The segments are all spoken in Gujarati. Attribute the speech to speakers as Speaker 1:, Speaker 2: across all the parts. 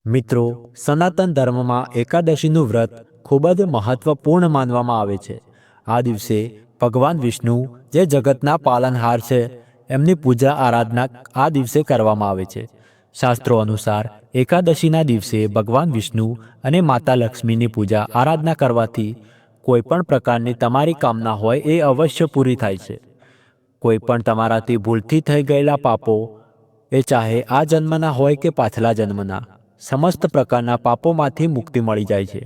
Speaker 1: મિત્રો, સનાતન ધર્મમાં એકાદશીનું વ્રત ખૂબ જ મહત્વપૂર્ણ માનવામાં આવે છે. આ દિવસે ભગવાન વિષ્ણુ, જે જગતના પાલનહાર છે, એમની પૂજા આરાધના આ દિવસે કરવામાં આવે છે. શાસ્ત્રો અનુસાર એકાદશીના દિવસે ભગવાન વિષ્ણુ અને માતા લક્ષ્મીની પૂજા આરાધના કરવાથી કોઈ પણ પ્રકારની તમારી કામના હોય એ અવશ્ય પૂરી થાય છે. કોઈ પણ તમારાથી ભૂલથી થઈ ગયેલા પાપો, એ ચાહે આ જન્મના હોય કે પાછલા જન્મના, સમસ્ત પ્રકારના પાપોમાંથી મુક્તિ મળી જાય છે.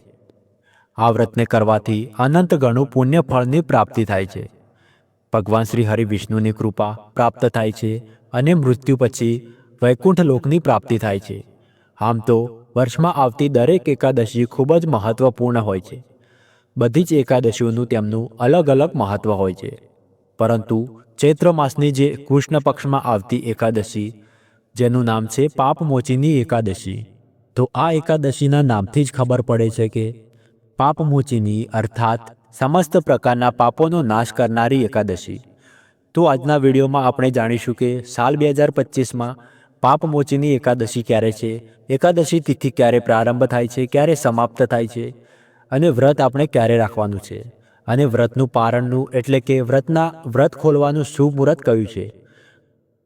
Speaker 1: આ વ્રતને કરવાથી અનંત ગણું પુણ્ય ફળની પ્રાપ્તિ થાય છે. ભગવાન શ્રી હરિ વિષ્ણુની કૃપા પ્રાપ્ત થાય છે અને મૃત્યુ પછી વૈકુંઠ લોકની પ્રાપ્તિ થાય છે. આમ તો વર્ષમાં આવતી દરેક એકાદશી ખૂબ જ મહત્વપૂર્ણ હોય છે. બધી જ એકાદશીઓનું તેમનું અલગ અલગ મહત્વ હોય છે. પરંતુ ચૈત્ર માસની જે કૃષ્ણ પક્ષમાં આવતી એકાદશી, જેનું નામ છે પાપમોચીની એકાદશી, તો આ એકાદશીના નામથી જ ખબર પડે છે કે પાપમોચીની અર્થાત સમસ્ત પ્રકારના પાપોનો નાશ કરનારી એકાદશી. તો આજના વિડીયોમાં આપણે જાણીશું કે સાલ 2025માં પાપમોચીની એકાદશી ક્યારે છે, એકાદશી તિથિ ક્યારે પ્રારંભ થાય છે, ક્યારે સમાપ્ત થાય છે, અને વ્રત આપણે ક્યારે રાખવાનું છે, અને વ્રતનું પારણનું એટલે કે વ્રત ખોલવાનું શુભ મુહૂર્ત કયું છે.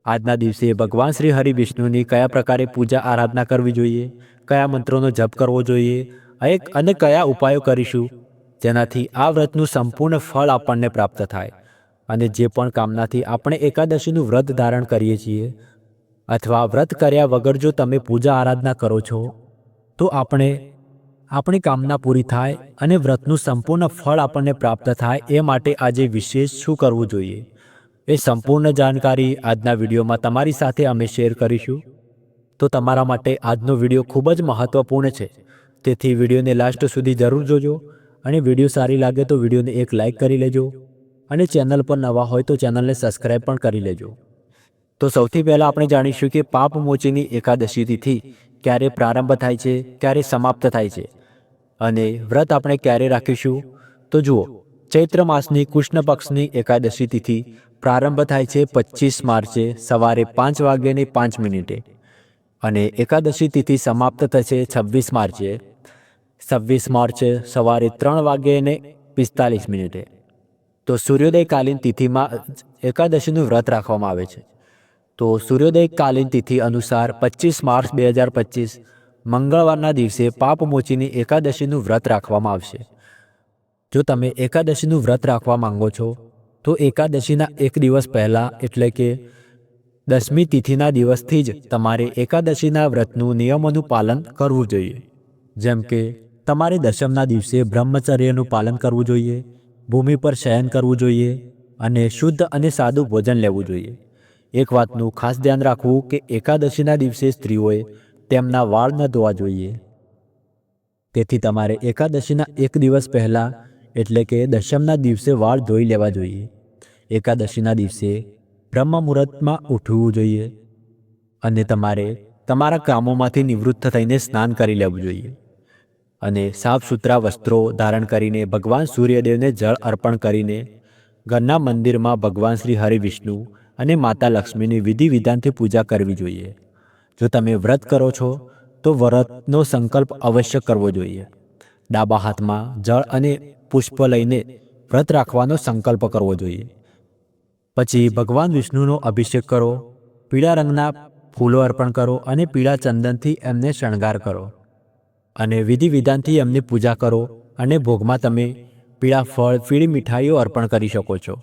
Speaker 1: આજના દિવસે ભગવાન શ્રી હરિ વિષ્ણુની કયા પ્રકારે પૂજા આરાધના કરવી જોઈએ, કયા મંત્રોનો જપ કરવો જોઈએ અને કયા ઉપાયો કરીશું જેનાથી આ વ્રતનું સંપૂર્ણ ફળ આપણને પ્રાપ્ત થાય. અને જે પણ કામનાથી આપણે એકાદશીનું વ્રત ધારણ કરીએ છીએ, અથવા વ્રત કર્યા વગર જો તમે પૂજા આરાધના કરો છો, તો આપણી કામના પૂરી થાય અને વ્રતનું સંપૂર્ણ ફળ આપણને પ્રાપ્ત થાય, એ માટે આજે વિશેષ શું કરવું જોઈએ, એ સંપૂર્ણ જાણકારી આજના વિડીયોમાં તમારી સાથે અમે શેર કરીશું. તો તમારા માટે આજનો વિડીયો ખૂબ જ મહત્વપૂર્ણ છે, તેથી વિડીયોને લાસ્ટ સુધી જરૂર જોજો. અને વિડીયો સારી લાગે તો વિડીયોને એક લાઇક કરી લેજો, અને ચેનલ પર નવા હોય તો ચેનલને સબસ્ક્રાઈબ પણ કરી લેજો. તો સૌથી પહેલાં આપણે જાણીશું કે પાપમોચીની એકાદશી તિથિ ક્યારે પ્રારંભ થાય છે, ક્યારે સમાપ્ત થાય છે, અને વ્રત આપણે ક્યારે રાખીશું. તો જુઓ, ચૈત્ર માસની કૃષ્ણ પક્ષની એકાદશી તિથિ પ્રારંભ થાય છે 25 માર્ચે સવારે 5:05 અને એકાદશી તિથિ સમાપ્ત થશે 26 માર્ચે સવારે 3:45. તો સૂર્યોદયકાલીન તિથિમાં એકાદશીનું વ્રત રાખવામાં આવે છે. તો સૂર્યોદયકાલીન તિથિ અનુસાર 25 માર્ચ 2025 મંગળવારના દિવસે પાપમોચીની એકાદશીનું વ્રત રાખવામાં આવશે. જો તમે એકાદશીનું વ્રત રાખવા માંગો છો, તો એકાદશીના એક દિવસ પહેલાં એટલે કે 10મી તિથિના દિવસથી જ તમારે એકાદશીના વ્રતનું નિયમોનું પાલન કરવું જોઈએ. જેમ કે તમારે દશમના દિવસે બ્રહ્મચર્યનું પાલન કરવું જોઈએ, ભૂમિ પર શયન કરવું જોઈએ, અને શુદ્ધ અને સાદું ભોજન લેવું જોઈએ. એક વાતનું ખાસ ધ્યાન રાખવું કે એકાદશીના દિવસે સ્ત્રીઓએ તેમના વાળ ન ધોવા જોઈએ. તેથી તમારે એકાદશીના એક દિવસ પહેલાં એટલે કે દશમના દિવસે વાળ ધોઈ લેવા જોઈએ. એકાદશીના દિવસે બ્રહ્મ મુહૂર્તમાં ઉઠવું જોઈએ, અને તમારે તમારા કામોમાંથી નિવૃત્ત થઈને સ્નાન કરી લેવું જોઈએ, અને સાફ સુથરા વસ્ત્રો ધારણ કરીને ભગવાન સૂર્યદેવને જળ અર્પણ કરીને ઘરના મંદિરમાં ભગવાન શ્રી હરિ વિષ્ણુ અને માતા લક્ષ્મીની વિધિ વિધાનથી પૂજા કરવી જોઈએ. જો તમે વ્રત કરો છો તો વ્રતનો સંકલ્પ અવશ્ય કરવો જોઈએ. ડાબા હાથમાં જળ અને પુષ્પ લઈને વ્રત રાખવાનો સંકલ્પ કરવો જોઈએ. પછી ભગવાન વિષ્ણુનો અભિષેક કરો, પીળા રંગના ફૂલો અર્પણ કરો અને પીળા ચંદનથી એમને શણગાર કરો, અને વિધિ વિધાનથી એમની પૂજા કરો. અને ભોગમાં તમે પીળા ફળ, પીળી મીઠાઈઓ અર્પણ કરી શકો છો.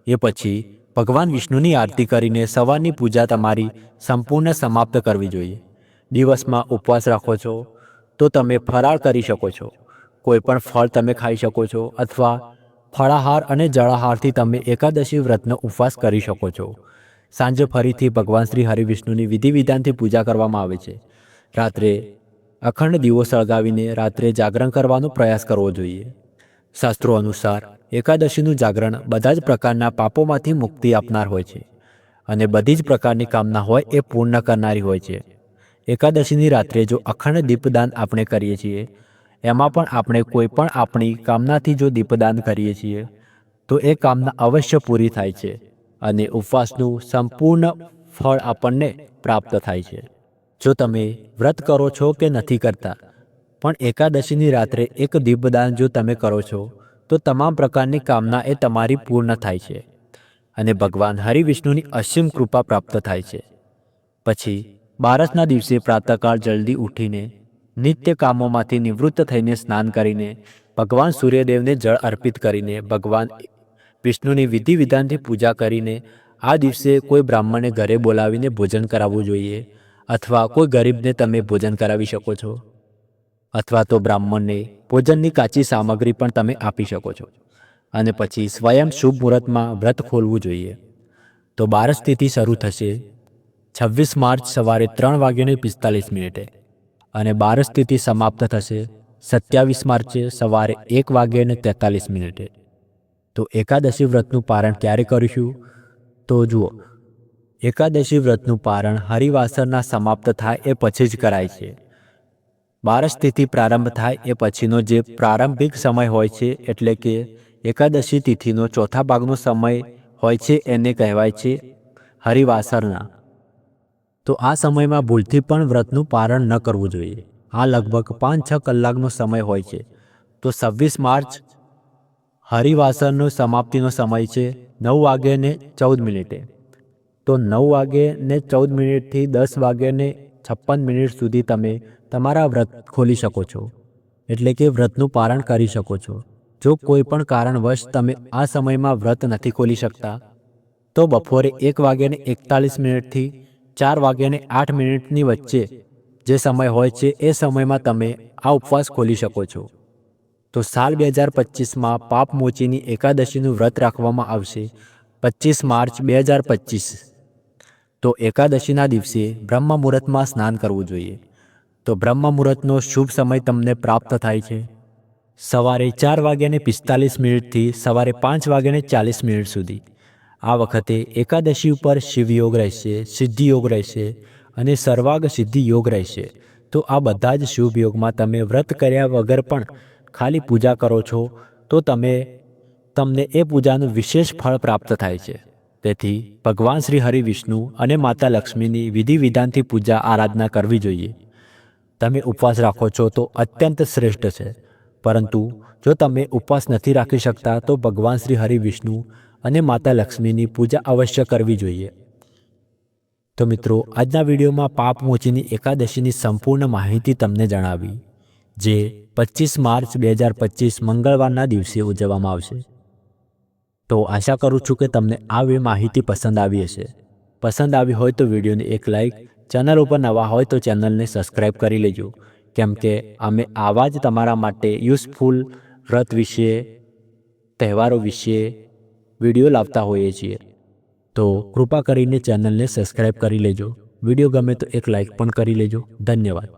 Speaker 1: એ પછી ભગવાન વિષ્ણુની આરતી કરીને સવારની પૂજા તમારી સંપૂર્ણ સમાપ્ત કરવી જોઈએ. દિવસમાં ઉપવાસ રાખો છો તો તમે ફરાળ કરી શકો છો, કોઈ પણ ફળ તમે ખાઈ શકો છો, અથવા ફળાહાર અને જળાહારથી તમે એકાદશી વ્રતનો ઉપવાસ કરી શકો છો. સાંજે ફરીથી ભગવાન શ્રી હરિ વિષ્ણુની વિધિ વિધાનથી પૂજા કરવામાં આવે છે. રાત્રે અખંડ દીવો સળગાવીને રાત્રે જાગરણ કરવાનો પ્રયાસ કરવો જોઈએ. શાસ્ત્રો અનુસાર એકાદશીનું જાગરણ બધા જ પ્રકારના પાપોમાંથી મુક્તિ આપનાર હોય છે, અને બધી જ પ્રકારની કામના હોય એ પૂર્ણ કરનારી હોય છે. એકાદશીની રાત્રે જો અખંડ દીપદાન આપણે કરીએ છીએ, એમાં પણ આપણે કોઈ પણ આપણી કામનાથી જો દીપદાન કરીએ છીએ, તો એ કામના અવશ્ય પૂરી થાય છે, અને ઉપવાસનું સંપૂર્ણ ફળ આપણને પ્રાપ્ત થાય છે. જો તમે વ્રત કરો છો કે નથી કરતા, પણ એકાદશીની રાત્રે એક દીપદાન જો તમે કરો છો તો તમામ પ્રકારની કામના એ તમારી પૂર્ણ થાય છે અને ભગવાન હરિવિષ્ણુની અસીમ કૃપા પ્રાપ્ત થાય છે. પછી બારસના દિવસે પ્રાતઃકાળ જલ્દી ઉઠીને નિત્ય કામોમાંથી નિવૃત્ત થઈને સ્નાન કરીને ભગવાન સૂર્યદેવને જળ અર્પિત કરીને ભગવાન વિષ્ણુની વિધિ વિધાનથી પૂજા કરીને આ દિવસે કોઈ બ્રાહ્મણને ઘરે બોલાવીને ભોજન કરાવવું જોઈએ, અથવા કોઈ ગરીબને તમે ભોજન કરાવી શકો છો, અથવા તો બ્રાહ્મણને ભોજનની કાચી સામગ્રી પણ તમે આપી શકો છો. અને પછી સ્વયં શુભ મુહૂર્તમાં વ્રત ખોલવું જોઈએ. તો બારસ તિથિ શરૂ થશે 26 માર્ચ સવારે 3:45 અને બારસ તિથિ સમાપ્ત થશે 27 માર્ચે સવારે 1:43. તો એકાદશી વ્રતનું પારણ ક્યારે કરીશું? તો જુઓ, એકાદશી વ્રતનું પારણ હરિવાસરના સમાપ્ત થાય એ પછી જ કરાય છે. બારસ તિથિ પ્રારંભ થાય એ પછીનો જે પ્રારંભિક સમય હોય છે, એટલે કે એકાદશી તિથિનો ચોથા ભાગનો સમય હોય છે, એને કહેવાય છે હરિવાસરના. તો આ સમયમાં ભૂલથી પણ વ્રતનું પારણ ન કરવું જોઈએ. આ લગભગ 5-6 કલાકનો સમય હોય છે. તો 26 માર્ચ હરિવાસરનો સમાપ્તિનો સમય છે 9:14. તો 9:14 થી 10:56 સુધી તમે તમારા વ્રત ખોલી શકો છો, એટલે કે વ્રતનું પારણ કરી શકો છો. જો કોઈ પણ કારણવશ તમે આ સમયમાં વ્રત નથી ખોલી શકતા, તો બપોરે 1:41 થી 4:08 વચ્ચે જે સમય હોય છે એ સમયમાં તમે આ ઉપવાસ ખોલી શકો છો. તો સાલ 2025માં પાપમોચીની એકાદશીનું વ્રત રાખવામાં આવશે 25 માર્ચ 2025. તો એકાદશીના દિવસે બ્રહ્મ મુહૂર્તમાં સ્નાન કરવું જોઈએ. તો બ્રહ્મ મુહૂર્તનો શુભ સમય તમને પ્રાપ્ત થાય છે સવારે 4:45 થી સવારે 5:40 સુધી. આ વખતે એકાદશી ઉપર શિવયોગ રહેશે, સિદ્ધિ યોગ રહેશે અને સર્વાગ સિદ્ધિ યોગ રહેશે. તો આ બધા જ શુભ યોગમાં તમે વ્રત કર્યા વગર પણ ખાલી પૂજા કરો છો તો તમને એ પૂજાનું વિશેષ ફળ પ્રાપ્ત થાય છે. તેથી ભગવાન શ્રી હરિવિષ્ણુ અને માતા લક્ષ્મીની વિધિ વિધાનથી પૂજા આરાધના કરવી જોઈએ. તમે ઉપવાસ રાખો છો તો અત્યંત શ્રેષ્ઠ છે, પરંતુ જો તમે ઉપવાસ નથી રાખી શકતા તો ભગવાન શ્રી હરિવિષ્ણુ અને માતા લક્ષ્મીની પૂજા અવશ્ય કરવી જોઈએ. તો મિત્રો, આજના વિડીયોમાં પાપમોચીની એકાદશીની સંપૂર્ણ માહિતી તમને જણાવી, જે 25 માર્ચ 2025 મંગળવારના દિવસે ઉજવવામાં આવશે. તો આશા કરું છું કે તમને આ માહિતી પસંદ આવી હશે. પસંદ આવી હોય તો વિડીયોને એક લાઈક, ચેનલ ઉપર નવા હોય તો ચેનલને સબસ્ક્રાઈબ કરી લેજો, કેમ કે અમે આવા જ તમારા માટે યુઝફુલ વ્રત વિશે, તહેવારો વિશે વિડીયો લાવતા હોઈએ છીએ. તો કૃપા કરીને ચેનલને સબસ્ક્રાઈબ કરી લેજો. વિડીયો ગમે તો એક લાઈક પણ કરી લેજો. ધન્યવાદ.